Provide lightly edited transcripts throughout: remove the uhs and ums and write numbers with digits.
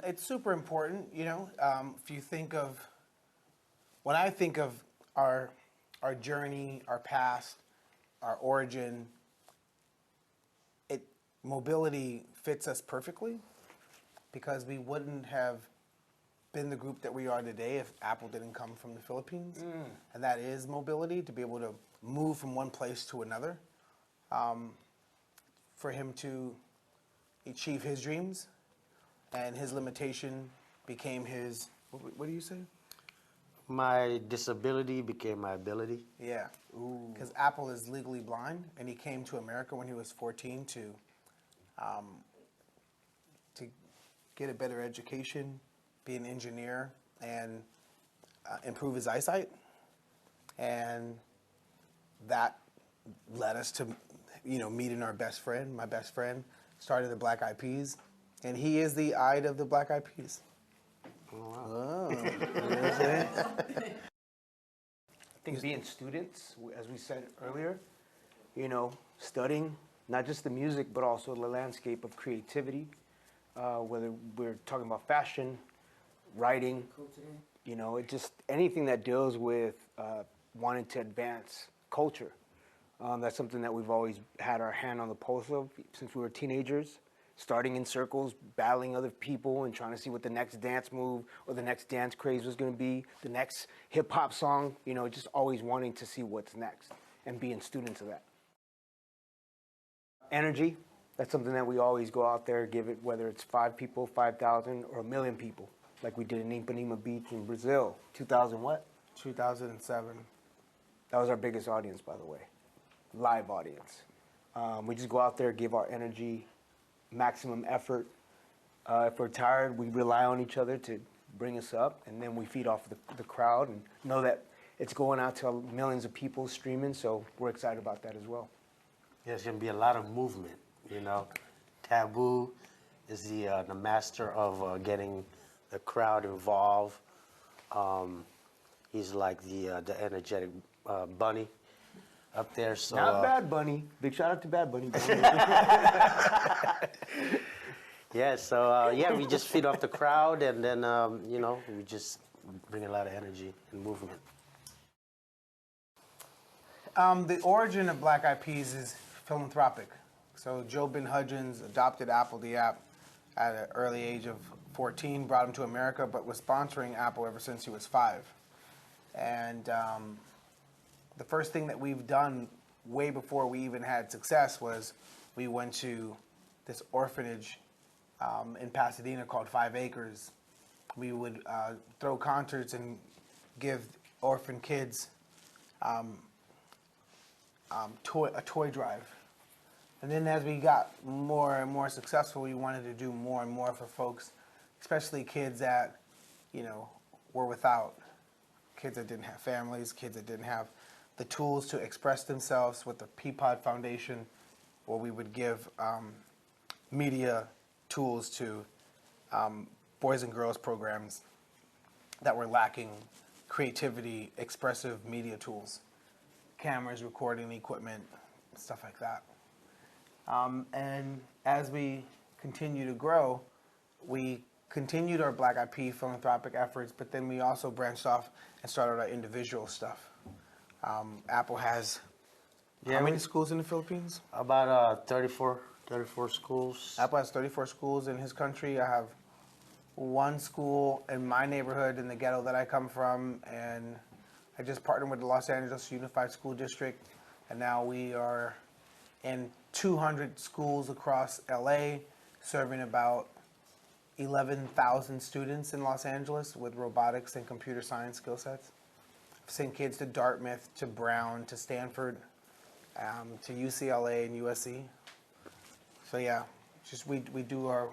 It's super important, you know. If you think of, when I think of our journey, our past, our origin, mobility fits us perfectly because we wouldn't have been the group that we are today if Apple didn't come from the Philippines. And that is mobility, to be able to move from one place to another. For him to achieve his dreams, and his limitation became his, what do you say? My disability became my ability. Yeah, because Apple is legally blind, and he came to America when he was 14 to get a better education, be an engineer, and improve his eyesight. And that led us to, meeting our best friend. My best friend started the Black Eyed Peas, and he is the eyed of the Black Eyed Peas. Oh, wow. Oh. I think being students, as we said earlier, studying not just the music, but also the landscape of creativity, whether we're talking about fashion, writing, it just anything that deals with wanting to advance culture. That's something that we've always had our hand on the pulse of since we were teenagers, starting in circles, battling other people and trying to see what the next dance move or the next dance craze was going to be, the next hip-hop song, just always wanting to see what's next and being students of that. Energy, that's something that we always go out there, give it, whether it's 5 people, 5,000, or 1 million people, like we did in Ipanema Beach in Brazil, 2000 what? 2007. That was our biggest audience, by the way, live audience. We just go out there, give our energy, maximum effort. If we're tired, we rely on each other to bring us up, and then we feed off the crowd and know that it's going out to millions of people streaming, so we're excited about that as well. Yeah, there's going to be a lot of movement, Taboo is the master of getting the crowd involved. He's like the energetic bunny up there. So Not Bad Bunny. Big shout out to Bad Bunny. Yeah, so we just feed off the crowd, and then we just bring a lot of energy and movement. The origin of Black Eyed Peas is philanthropic. So Joe Ben Hudgens adopted Apple the app at an early age of 14, brought him to America, but was sponsoring Apple ever since he was 5. And the first thing that we've done way before we even had success was we went to this orphanage in Pasadena called 5 Acres. We would throw concerts and give orphan kids a toy drive. And then as we got more and more successful, we wanted to do more and more for folks, especially kids that, were without, kids that didn't have families, kids that didn't have the tools to express themselves. With the Peapod Foundation, where we would give media tools to boys and girls programs that were lacking creativity, expressive media tools, cameras, recording equipment, stuff like that. And as we continue to grow, we continued our Black Eyed Peas philanthropic efforts, but then we also branched off and started our individual stuff. Apple has how many schools in the Philippines? About 34 schools. Apple has 34 schools in his country. I have 1 school in my neighborhood in the ghetto that I come from, and I just partnered with the Los Angeles Unified School District, and now we are in 200 schools across LA, serving about 11,000 students in Los Angeles with robotics and computer science skill sets. I've sent kids to Dartmouth, to Brown, to Stanford, to UCLA and USC. So yeah, just we do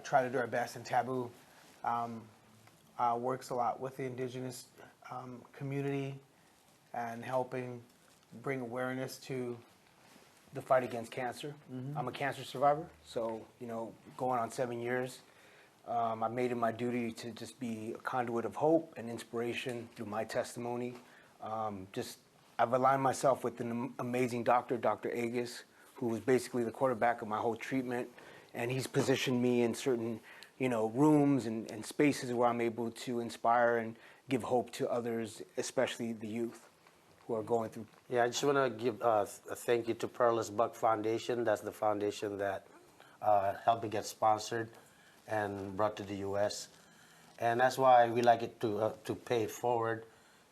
try to do our best, and Taboo works a lot with the indigenous community and helping bring awareness to The fight against cancer. I'm a cancer survivor, so going on 7 years, I made it my duty to just be a conduit of hope and inspiration through my testimony. I've aligned myself with an amazing doctor, Dr. Agus, who was basically the quarterback of my whole treatment, and he's positioned me in certain rooms and spaces where I'm able to inspire and give hope to others, especially the youth who are going through. Yeah, I just want to give a thank you to Pearl's Buck Foundation. That's the foundation that helped me get sponsored and brought to the U.S. And that's why we like it to pay it forward,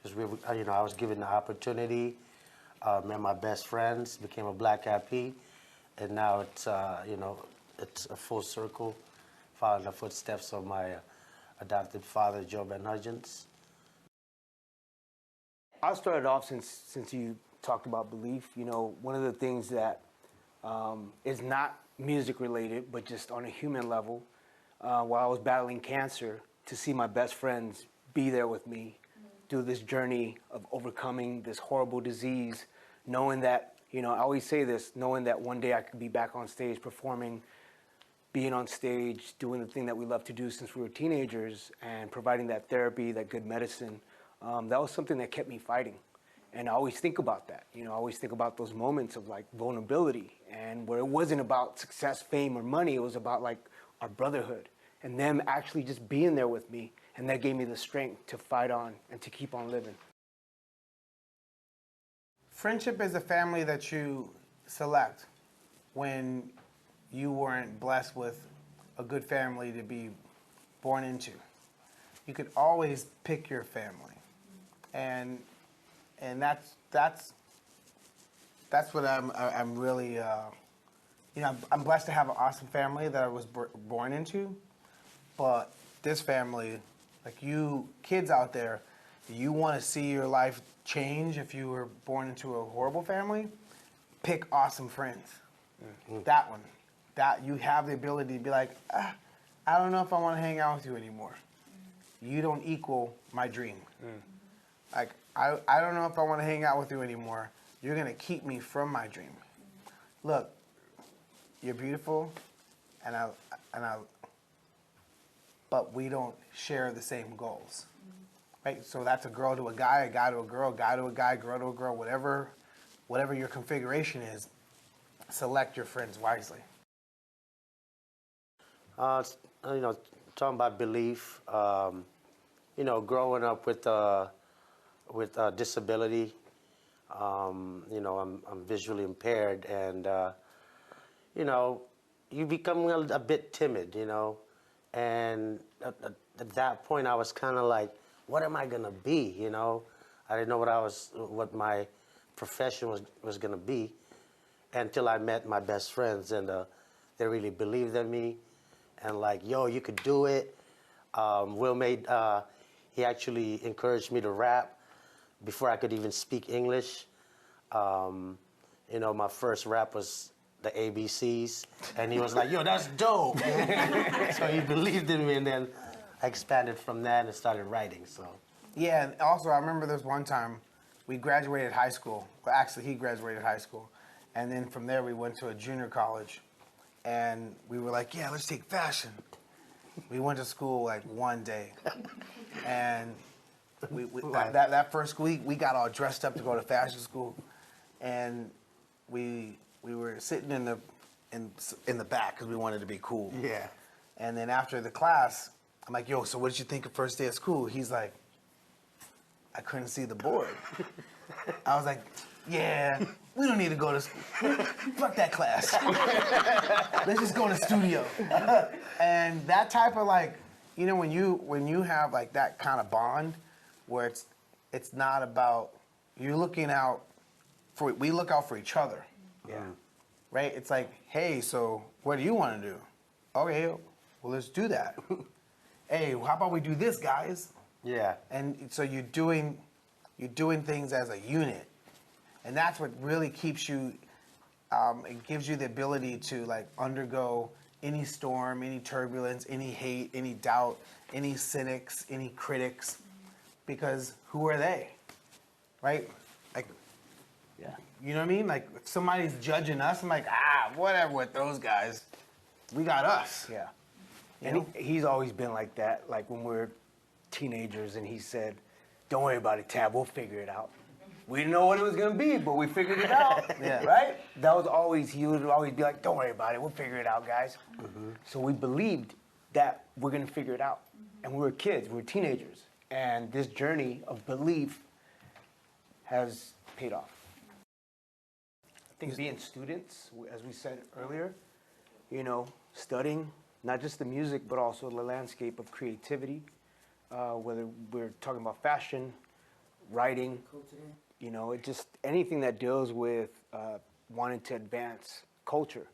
because I was given the opportunity, met my best friends, became a Black IP, and now it's it's a full circle, following the footsteps of my adopted father, Joe Ben Hudgens. I'll start it off since you talked about belief. One of the things that is not music related, but just on a human level, while I was battling cancer, to see my best friends be there with me through this journey of overcoming this horrible disease, knowing that, I always say this, knowing that one day I could be back on stage performing, being on stage, doing the thing that we love to do since we were teenagers, and providing that therapy, that good medicine. That was something that kept me fighting. And I always think about that. I always think about those moments of like vulnerability, and where it wasn't about success, fame, or money. It was about like our brotherhood and them actually just being there with me. And that gave me the strength to fight on and to keep on living. Friendship is a family that you select when you weren't blessed with a good family to be born into. You could always pick your family, and that's what I'm really I'm blessed to have an awesome family that I was born into. But this family, like you kids out there, you want to see your life change if you were born into a horrible family, pick awesome friends. Mm-hmm. That one. That you have the ability to be like, I don't know if I want to hang out with you anymore. You don't equal my dream. Like, I don't know if I want to hang out with you anymore. You're going to keep me from my dream. Look, you're beautiful, but we don't share the same goals. Right? So that's a girl to a guy to a girl, guy to a guy, girl to a girl, whatever your configuration is, select your friends wisely. Talking about belief, growing up with disability, I'm visually impaired, and you become a bit timid, and at that point I was kind of like, what am I gonna be? I didn't know what my profession was gonna be, until I met my best friends, and they really believed in me, and like, yo, you could do it. Will he actually encouraged me to rap before I could even speak English. My first rap was the ABCs, and he was like, yo, that's dope. So he believed in me, and then I expanded from that and started writing. So yeah, and also I remember this one time we graduated high school. Well, actually, he graduated high school, and then from there we went to a junior college, and we were like, yeah, let's take fashion. We went to school like one day, and that first week we got all dressed up to go to fashion school, and we were sitting in the back because we wanted to be cool. yeah. And then after the class, I'm like, yo, so what did you think of first day of school? He's like, I couldn't see the board. I was like, yeah, we don't need to go to school. Fuck that class. Let's just go to the studio. And that type of like, when you have like that kind of bond where it's not about you looking out we look out for each other. Yeah. Right? It's like, hey, so what do you want to do? Okay, well, let's do that. Hey, how about we do this, guys? Yeah. And so you're doing things as a unit, and that's what really keeps you. It gives you the ability to like undergo any storm, any turbulence, any hate, any doubt, any cynics, any critics, because who are they, right? Like, Yeah. you know what I mean? Like if somebody's judging us, I'm like, whatever with those guys. We got us. Yeah. You And know? he's always been like that. Like when we were teenagers, and he said, "Don't worry about it, Tab. We'll figure it out." We didn't know what it was gonna be, but we figured it out. Yeah. Right? That was always, he would always be like, "Don't worry about it. We'll figure it out, guys." So we believed that we're going to figure it out. And we were kids, we were teenagers. And this journey of belief has paid off. I think being students, as we said earlier, you know, studying not just the music, but also the landscape of creativity, whether we're talking about fashion, writing, you know, it just anything that deals with wanting to advance culture.